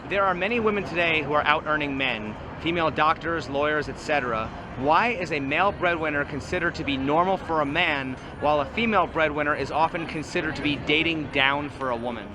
there are many women today who are out earning men, female doctors, lawyers, etc. Why is a male breadwinner considered to be normal for a man, while a female breadwinner is often considered to be dating down for a woman?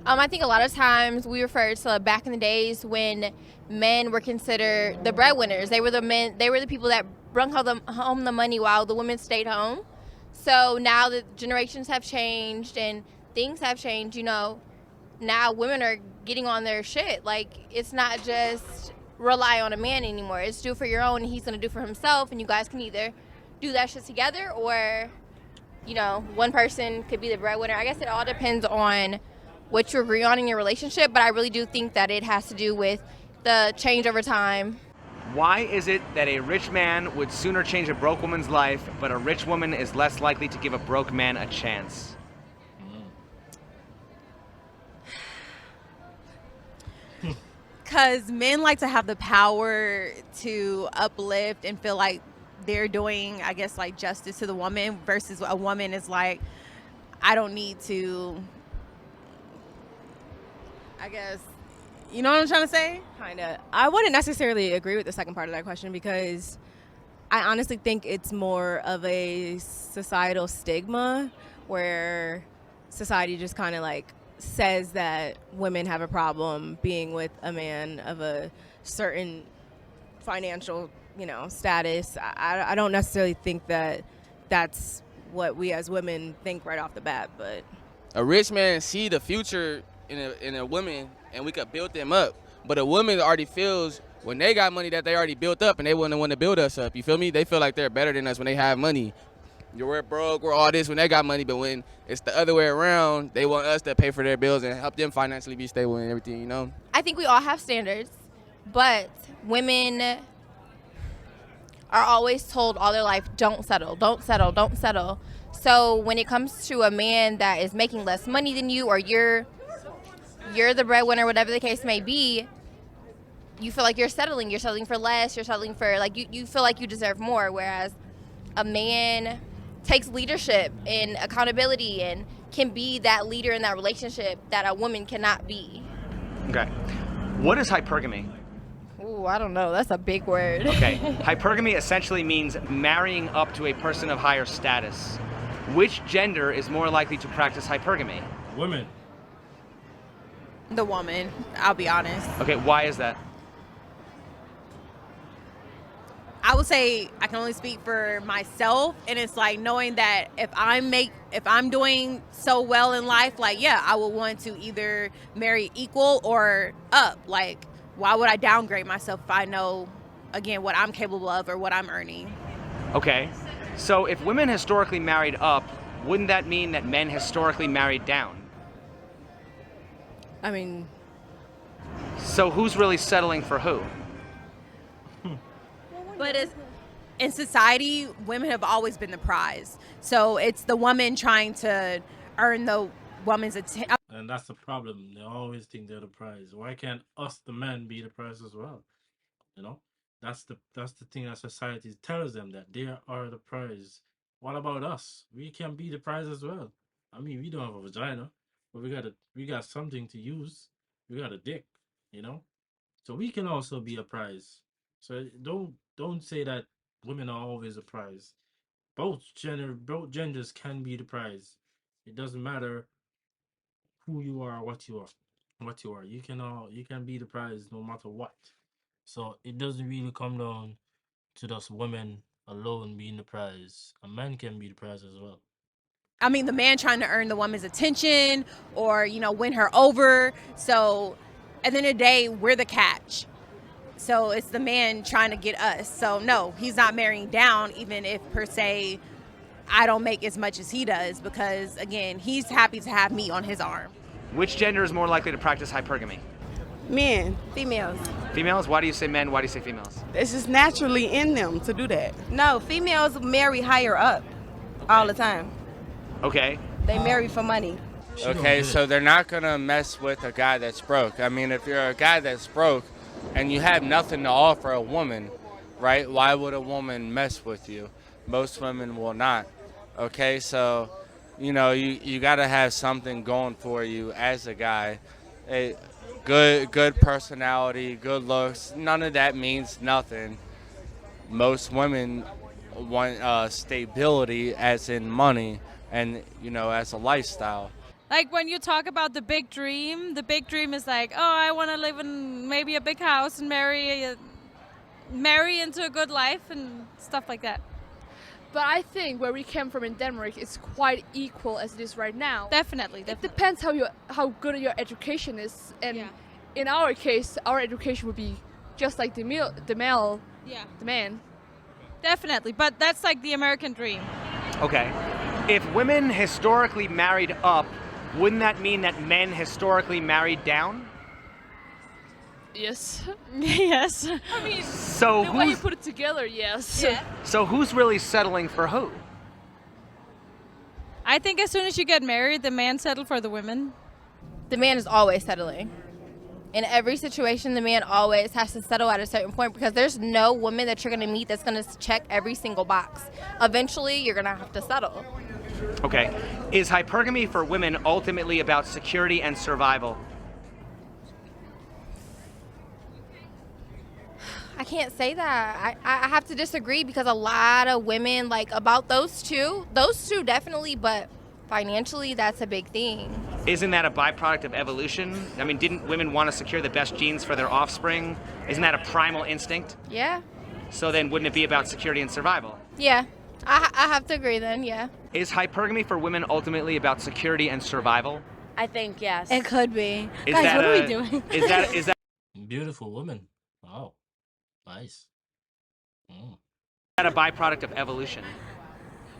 I think a lot of times we refer to back in the days when men were considered the breadwinners. They were the men. They were the people that brought home the money while the women stayed home. So now that generations have changed and things have changed, now women are getting on their shit. Like, it's not just rely on a man anymore. It's do for your own, and he's gonna do for himself, and you guys can either do that shit together, or one person could be the breadwinner. I guess it all depends on what you agree on in your relationship, but I really do think that it has to do with the change over time. Why is it that a rich man would sooner change a broke woman's life, but a rich woman is less likely to give a broke man a chance? Because men like to have the power to uplift and feel like they're doing, I guess, like justice to the woman, versus a woman is like, I don't need to, I guess, you know what I'm trying to say? Kinda. I wouldn't necessarily agree with the second part of that question, because I honestly think it's more of a societal stigma where society just kind of like says that women have a problem being with a man of a certain financial, status. I don't necessarily think that that's what we as women think right off the bat, but a rich man see the future in a woman, and we could build them up. But a woman already feels when they got money that they already built up, and they wouldn't want to build us up. You feel me? They feel like they're better than us when they have money. We're broke, we're all this when they got money, but when it's the other way around, they want us to pay for their bills and help them financially be stable and everything, I think we all have standards, but women are always told all their life, don't settle, don't settle, don't settle. So when it comes to a man that is making less money than you, or you're the breadwinner, whatever the case may be, you feel like you're settling for less, you're settling for, like, you feel like you deserve more, whereas a man takes leadership and accountability and can be that leader in that relationship that a woman cannot be. Okay. What is hypergamy? Ooh, I don't know. That's a big word. Okay. Hypergamy essentially means marrying up to a person of higher status. Which gender is more likely to practice hypergamy? Women. The woman, I'll be honest. Okay, why is that? I would say I can only speak for myself, and it's like knowing that if I'm doing so well in life, like, yeah, I would want to either marry equal or up. Like, why would I downgrade myself if I know, again, what I'm capable of or what I'm earning? Okay, so if women historically married up, wouldn't that mean that men historically married down? I mean, so who's really settling for who? But in society, women have always been the prize. So it's the woman trying to earn the woman's attention. And that's the problem. They always think they're the prize. Why can't us, the men, be the prize as well? That's the thing that society tells them, that they are the prize. What about us? We can be the prize as well. I mean, we don't have a vagina, but we got something to use. We got a dick, so we can also be a prize. So don't say that women are always a prize. Both genders can be the prize. It doesn't matter who you are, what you are. You can be the prize no matter what. So it doesn't really come down to just women alone being the prize. A man can be the prize as well. I mean, the man trying to earn the woman's attention or, win her over. So at the end of the day, we're the catch. So it's the man trying to get us. So no, he's not marrying down, even if per se I don't make as much as he does, because again, he's happy to have me on his arm. Which gender is more likely to practice hypergamy? Men. Females. Females? Why do you say men? Why do you say females? It's just naturally in them to do that. No, females marry higher up all the time. Okay. They marry for money. Okay, so they're not going to mess with a guy that's broke. I mean, if you're a guy that's broke and you have nothing to offer a woman, right, why would a woman mess with you? Most women will not. Okay, so, you got to have something going for you as a guy. good personality, good looks. None of that means nothing. Most women want stability, as in money, and as a lifestyle. Like when you talk about the big dream is like, oh, I want to live in maybe a big house and marry into a good life and stuff like that. But I think where we came from in Denmark is quite equal as it is right now. Definitely. It depends how good your education is, and in our case, our education would be just like the man. Definitely, but that's like the American dream. Okay. If women historically married up, wouldn't that mean that men historically married down? Yes. Yes. I mean, So the way you who's put it together, yes. Yeah. so who's really settling for who? I think as soon as you get married, the man settled for the women. The man is always settling. In every situation, the man always has to settle at a certain point because there's no woman that you're going to meet that's going to check every single box. Eventually, you're going to have to settle. Okay. Is hypergamy for women ultimately about security and survival? I can't say that. I have to disagree because a lot of women, like, about those two definitely, but financially, that's a big thing. Isn't that a byproduct of evolution? I mean, didn't women want to secure the best genes for their offspring? Isn't that a primal instinct? Yeah. So then wouldn't it be about security and survival? Yeah. I have to agree then, yeah. Is hypergamy for women ultimately about security and survival? I think yes. It could be. Is Guys, that what are a- we doing? Is that Beautiful woman. Wow. Nice. a byproduct of evolution?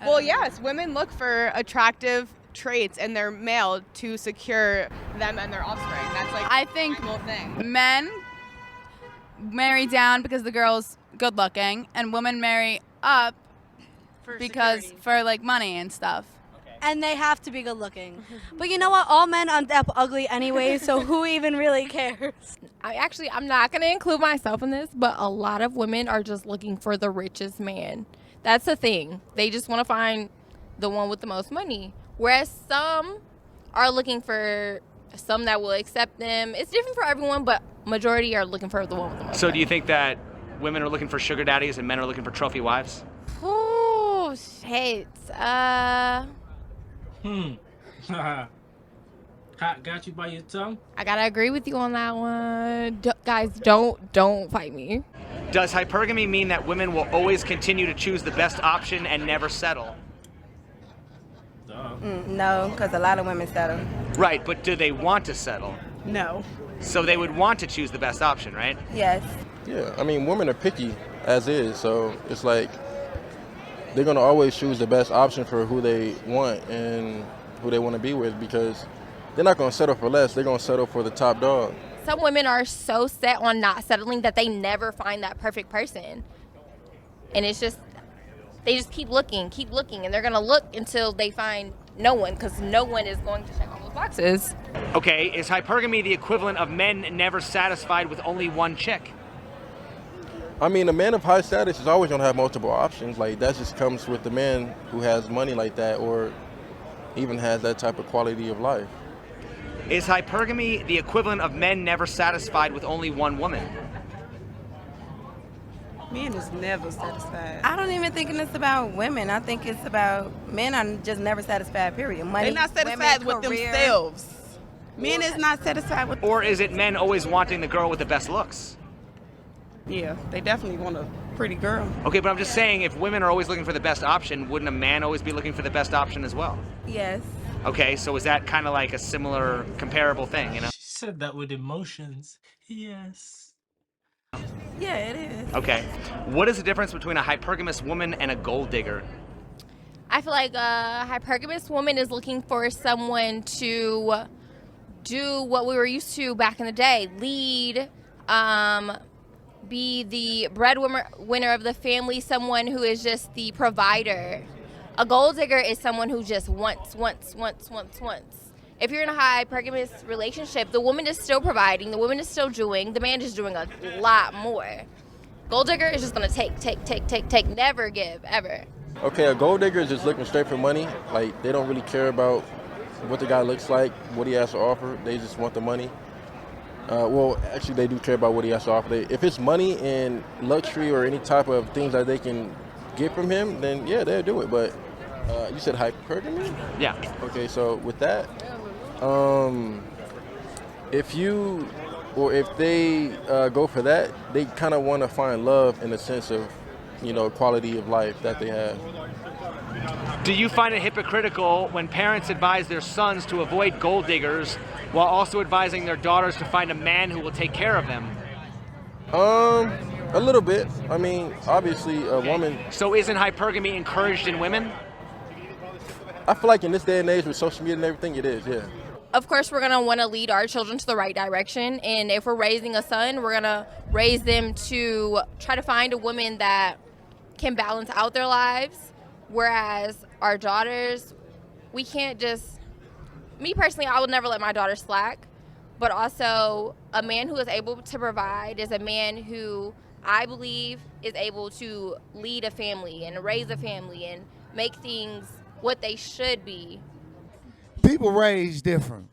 Well, yes, women look for attractive traits in their male to secure them and their offspring. That's like I think the thing. men marry down because the girl's good looking, and women marry up for like money and stuff. And they have to be good looking. But you know what? All men end up ugly anyway, so who even really cares? I'm not going to include myself in this, but a lot of women are just looking for the richest man. That's the thing. They just want to find the one with the most money. Whereas some are looking for some that will accept them. It's different for everyone, but majority are looking for the one with the most So money. do you think that women are looking for sugar daddies and men are looking for trophy wives? Oh, shit. Got you by your tongue? I gotta agree with you on that one. Guys, don't fight me. Does hypergamy mean that women will always continue to choose the best option and never settle? No, because a lot of women settle. Right, but do they want to settle? No. So they would want to choose the best option, right? Yes. Yeah, I mean, women are picky as is, so it's like they're going to always choose the best option for who they want and who they want to be with, because they're not going to settle for less. They're going to settle for the top dog. Some women are so set on not settling that they never find that perfect person. And it's just, they just keep looking, and they're going to look until they find no one, because no one is going to check all those boxes. Okay, is hypergamy the equivalent of men never satisfied with only one chick? I mean, a man of high status is always going to have multiple options. Like, that just comes with the man who has money like that or even has that type of quality of life. Is hypergamy the equivalent of men never satisfied with only one woman? Men is never satisfied. I don't even think it's about women. I think it's about men are just never satisfied, period. Money, They're not satisfied women, with career. themselves. Men is not satisfied with. Or is it men always wanting the girl with the best looks? Yeah, they definitely want a pretty girl. Okay, but I'm just saying, if women are always looking for the best option, wouldn't a man always be looking for the best option as well? Yes. Okay, so is that kind of like a similar, comparable thing, you know? She said that with emotions. Yes. Yeah, it is. Okay. What is the difference between a hypergamous woman and a gold digger? I feel like a hypergamous woman is looking for someone to do what we were used to back in the day, lead, be the breadwinner of the family, someone who is just the provider. A gold digger is someone who just wants. If you're in a hypergamous relationship, the woman is still providing, the woman is still doing, the man is doing a lot more. Gold digger is just gonna take, never give, ever. Okay, a gold digger is just looking straight for money. Like, they don't really care about what the guy looks like, what he has to offer. They just want the money. Well, actually, they do care about what he has to offer. If it's money and luxury or any type of things that they can get from him, then yeah, they'll do it. But you said hypergamy? Yeah. Okay, so with that, if they go for that, they kind of want to find love in the sense of, quality of life that they have. Do you find it hypocritical when parents advise their sons to avoid gold diggers while also advising their daughters to find a man who will take care of them? A little bit. I mean, obviously, a woman. So isn't hypergamy encouraged in women? I feel like in this day and age with social media and everything, it is, yeah. Of course, we're going to want to lead our children to the right direction. And if we're raising a son, we're going to raise them to try to find a woman that can balance out their lives. Whereas our daughters, we can't just, me personally, I would never let my daughter slack. But also, a man who is able to provide is a man who I believe is able to lead a family and raise a family and make things what they should be. People raise different.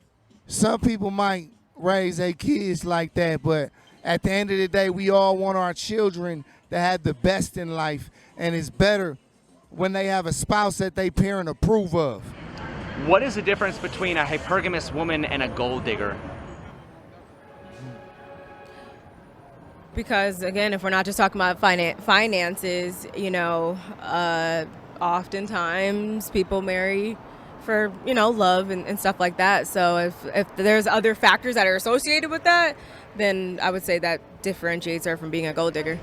Some people might raise their kids like that, but at the end of the day, we all want our children to have the best in life, and it's better when they have a spouse that they parent approve of. What is the difference between a hypergamous woman and a gold digger? Because again, if we're not just talking about finances, oftentimes people marry for, love and stuff like that. So if there's other factors that are associated with that, then I would say that differentiates her from being a gold digger.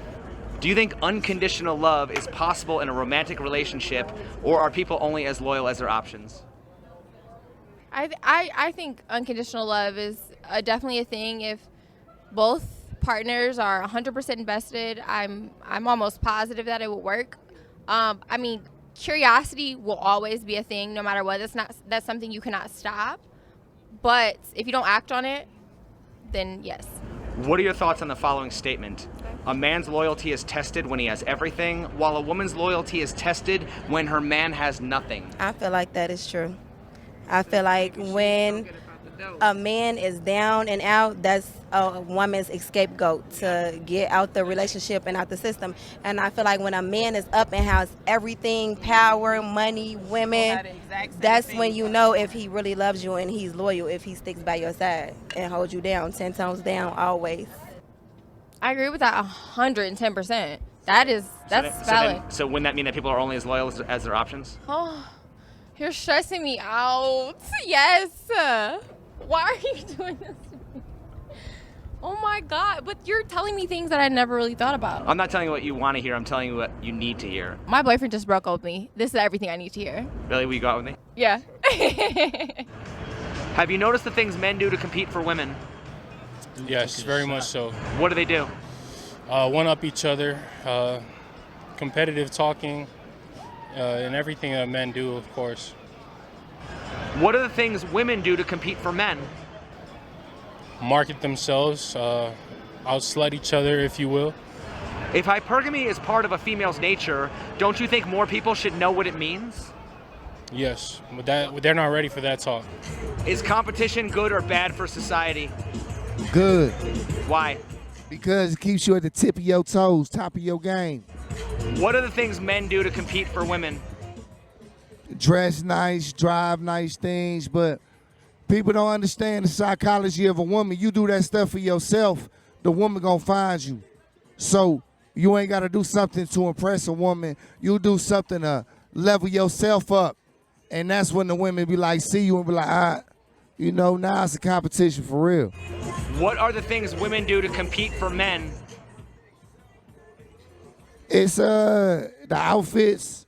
Do you think unconditional love is possible in a romantic relationship, or are people only as loyal as their options? I think unconditional love is definitely a thing. If both partners are 100% invested, I'm almost positive that it will work. Curiosity will always be a thing, no matter what. That's something you cannot stop. But if you don't act on it, then yes. What are your thoughts on the following statement? A man's loyalty is tested when he has everything, while a woman's loyalty is tested when her man has nothing. I feel like that is true. I feel like when a man is down and out, that's a woman's scapegoat to get out the relationship and out the system. And I feel like when a man is up and has everything, power, money, women, that's when you know if he really loves you and he's loyal, if he sticks by your side and holds you down, 10 toes down, always. I agree with that 110%. That's valid. So wouldn't that mean that people are only as loyal as their options? Oh, you're stressing me out. Yes. Why are you doing this to me? Oh my God, but you're telling me things that I never really thought about. I'm not telling you what you want to hear, I'm telling you what you need to hear. My boyfriend just broke up with me. This is everything I need to hear. Really? Will you go out with me? Yeah. Have you noticed the things men do to compete for women? Yes, very much so. What do they do? One-up each other, competitive talking, and everything that men do, of course. What are the things women do to compete for men? Market themselves, outslut each other, if you will. If hypergamy is part of a female's nature, don't you think more people should know what it means? Yes, but they're not ready for that talk. Is competition good or bad for society? Good. Why? Because it keeps you at the tip of your toes, top of your game. What are the things men do to compete for women? Dress nice, drive nice things, but people don't understand the psychology of a woman. You do that stuff for yourself, the woman gonna find you. So you ain't gotta do something to impress a woman. You do something to level yourself up. And that's when the women be like, see you and be like, now it's a competition for real. What are the things women do to compete for men? It's the outfits,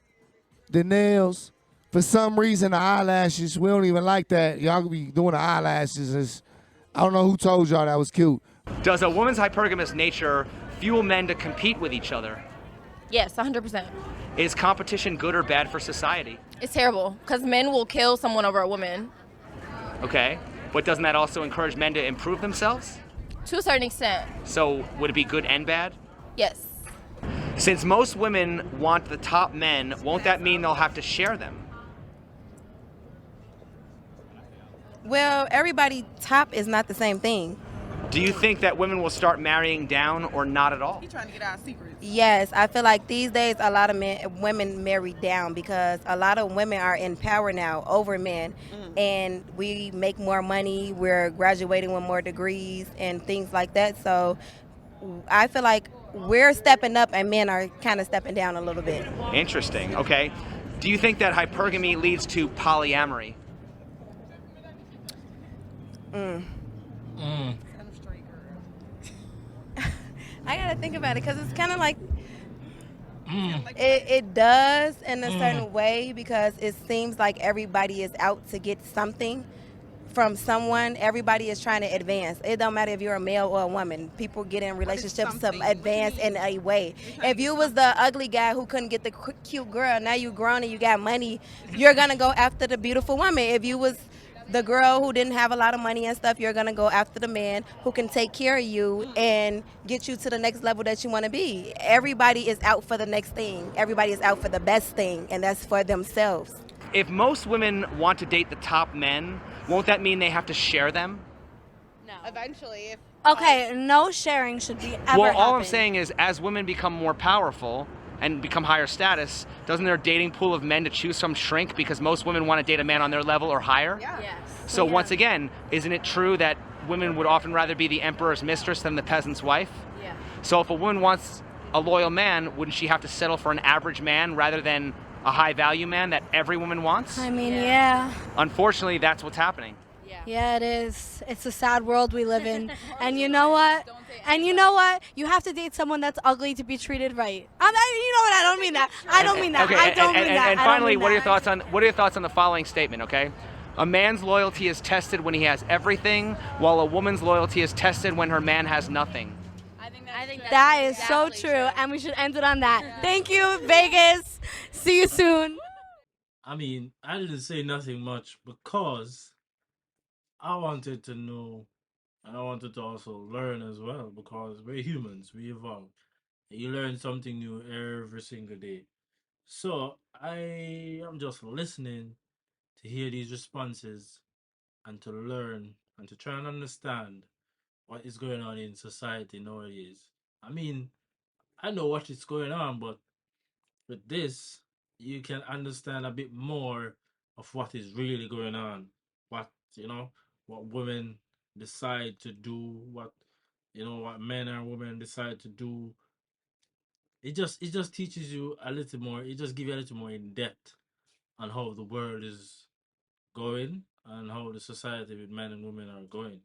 the nails. For some reason, the eyelashes, we don't even like that. Y'all be doing the eyelashes. I don't know who told y'all that was cute. Does a woman's hypergamous nature fuel men to compete with each other? Yes, 100%. Is competition good or bad for society? It's terrible, because men will kill someone over a woman. Okay, but doesn't that also encourage men to improve themselves? To a certain extent. So would it be good and bad? Yes. Since most women want the top men, won't that mean they'll have to share them? Well, everybody top is not the same thing. Do you think that women will start marrying down or not at all? He's trying to get our secrets. Yes, I feel like these days a lot of women marry down because a lot of women are in power now over men, and we make more money. We're graduating with more degrees and things like that. So I feel like we're stepping up and men are kind of stepping down a little bit. Interesting. Okay. Do you think that hypergamy leads to polyamory? I gotta think about it because it's kind of like it does in a certain way because it seems like everybody is out to get something from someone. Everybody is trying to advance. It don't matter if you're a male or a woman. People get in relationships to advance in a way. If you was the ugly guy who couldn't get the cute girl, now you grown and you got money, you're gonna go after the beautiful woman. If you was the girl who didn't have a lot of money and stuff, you're gonna go after the man who can take care of you and get you to the next level that you want to be. Everybody is out for the next thing. Everybody is out for the best thing, and that's for themselves. If most women want to date the top men, won't that mean they have to share them? No. Eventually, if Okay, no sharing should be ever Well, all I'm happen. saying is as women become more powerful and become higher status, doesn't their dating pool of men to choose from shrink because most women want to date a man on their level or higher? Yes. So once again, isn't it true that women would often rather be the emperor's mistress than the peasant's wife? Yeah. So if a woman wants a loyal man, wouldn't she have to settle for an average man rather than a high value man that every woman wants? I mean, yeah. Unfortunately, that's what's happening. Yeah, it is. It's a sad world we live in. And you know what? And you know what? You have to date someone that's ugly to be treated right. You know what? I don't mean that. I don't mean that. Okay, I don't mean that. And I don't finally, mean what are your that. thoughts on the following statement, okay? A man's loyalty is tested when he has everything, while a woman's loyalty is tested when her man has nothing. I think that is so true, and we should end it on that. Thank you, Vegas. See you soon. I mean, I didn't say nothing much because I wanted to know and I wanted to also learn as well because we're humans, we evolve. And you learn something new every single day. So I am just listening to hear these responses and to learn and to try and understand what is going on in society nowadays. I mean, I know what is going on, but with this, you can understand a bit more of what is really going on. What, what women decide to do, what men and women decide to do. It just teaches you a little more, it just gives you a little more in depth on how the world is going and how the society with men and women are going.